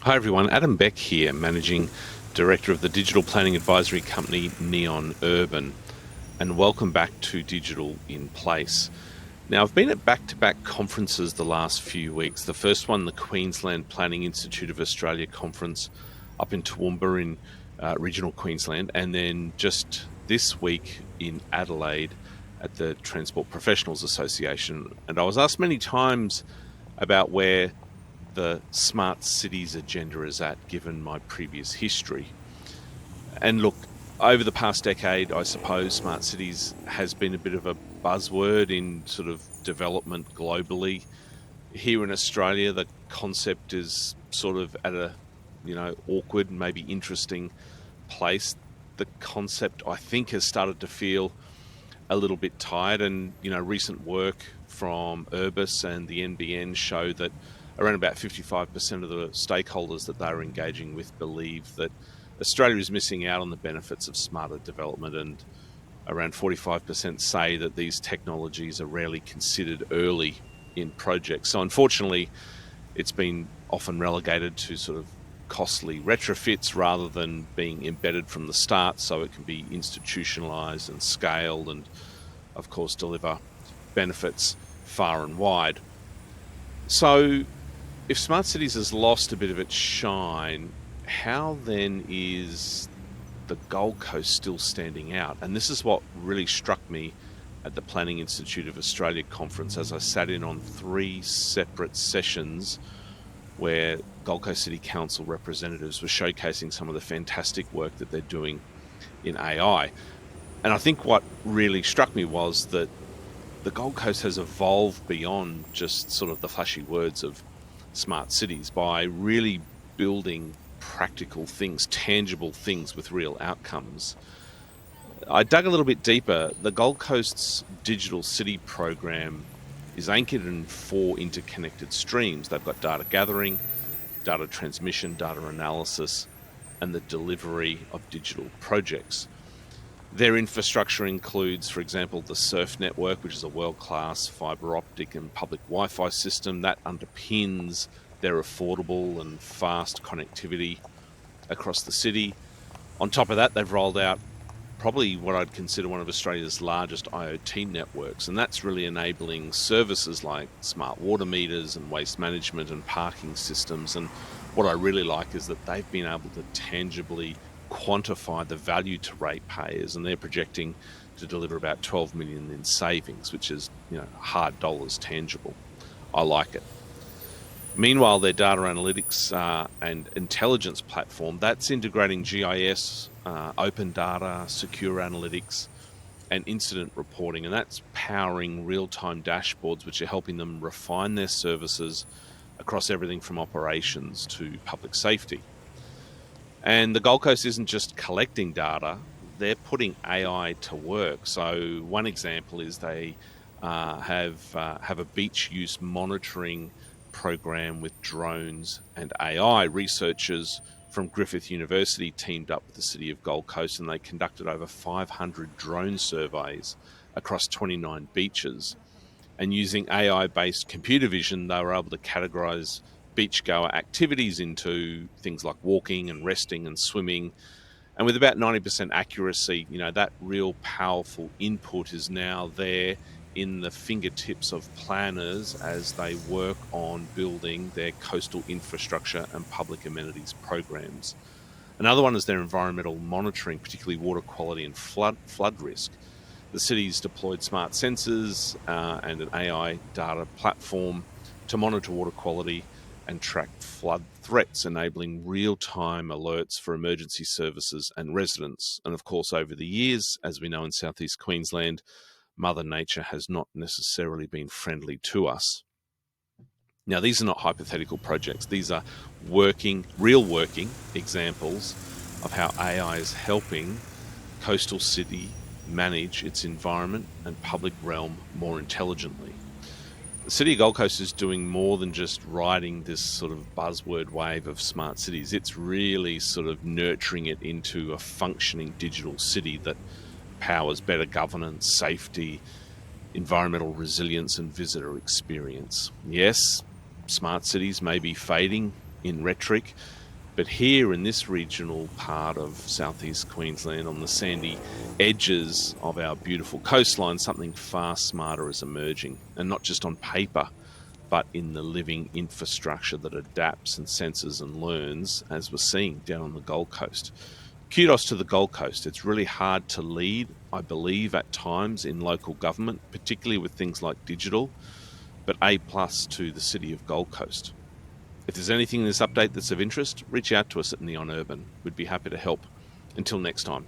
Hi everyone, Adam Beck here, Managing Director of the digital planning advisory company Neon Urban, and welcome back to Digital in Place. Now, I've been at back-to-back conferences the last few weeks. The first one, the Queensland Planning Institute of Australia conference up in Toowoomba in regional Queensland, and then just this week in Adelaide at the Transport Professionals Association. And I was asked many times about where the smart cities agenda is at, given my previous history. And look, over the past decade, I suppose smart cities has been a bit of a buzzword in sort of development globally. Here in Australia, the concept is sort of at a, awkward, maybe interesting place. The concept, I think, has started to feel a little bit tired, and recent work from Urbis and the NBN show that around about 55% of the stakeholders that they're engaging with believe that Australia is missing out on the benefits of smarter development, and around 45% say that these technologies are rarely considered early in projects. So unfortunately, it's been often relegated to sort of costly retrofits rather than being embedded from the start, so it can be institutionalized and scaled and, of course, deliver benefits far and wide. So if smart cities has lost a bit of its shine, how then is the Gold Coast still standing out? And this is what really struck me at the Planning Institute of Australia conference, as I sat in on 3 separate sessions where Gold Coast City Council representatives were showcasing some of the fantastic work that they're doing in AI. And I think what really struck me was that the Gold Coast has evolved beyond just sort of the flashy words of smart cities by really building practical things, tangible things with real outcomes. I dug a little bit deeper. The Gold Coast's digital city program is anchored in 4 interconnected streams. They've got data gathering, data transmission, data analysis, and the delivery of digital projects. Their infrastructure includes, for example, the SURF network, which is a world-class fibre optic and public Wi-Fi system that underpins their affordable and fast connectivity across the city. On top of that, they've rolled out probably what I'd consider one of Australia's largest IoT networks, and that's really enabling services like smart water meters and waste management and parking systems. And what I really like is that they've been able to tangibly quantify the value to ratepayers, and they're projecting to deliver about 12 million in savings, which is hard dollars tangible. I like it. Meanwhile, their data analytics and intelligence platform, that's integrating GIS, open data, secure analytics, and incident reporting, and that's powering real-time dashboards, which are helping them refine their services across everything from operations to public safety. And the Gold Coast isn't just collecting data, they're putting AI to work. So one example is they have a beach use monitoring program with drones and AI. Researchers from Griffith University teamed up with the City of Gold Coast, and they conducted over 500 drone surveys across 29 beaches. And using AI-based computer vision, they were able to categorize beachgoer activities into things like walking and resting and swimming. And with about 90% accuracy, that real powerful input is now there in the fingertips of planners as they work on building their coastal infrastructure and public amenities programs. Another one is their environmental monitoring, particularly water quality and flood risk. The city's deployed smart sensors and an AI data platform to monitor water quality and track flood threats, enabling real-time alerts for emergency services and residents. And of course, over the years, as we know in southeast Queensland, Mother Nature has not necessarily been friendly to us. Now, these are not hypothetical projects. These are real working examples of how AI is helping coastal city manage its environment and public realm more intelligently. The City of Gold Coast is doing more than just riding this sort of buzzword wave of smart cities. It's really sort of nurturing it into a functioning digital city that powers better governance, safety, environmental resilience, and visitor experience. Yes, smart cities may be fading in rhetoric. But here in this regional part of southeast Queensland, on the sandy edges of our beautiful coastline, something far smarter is emerging, and not just on paper, but in the living infrastructure that adapts and senses and learns, as we're seeing down on the Gold Coast. Kudos to the Gold Coast. It's really hard to lead, I believe, at times in local government, particularly with things like digital, but A plus to the city of Gold Coast. If there's anything in this update that's of interest, reach out to us at Neon Urban. We'd be happy to help. Until next time.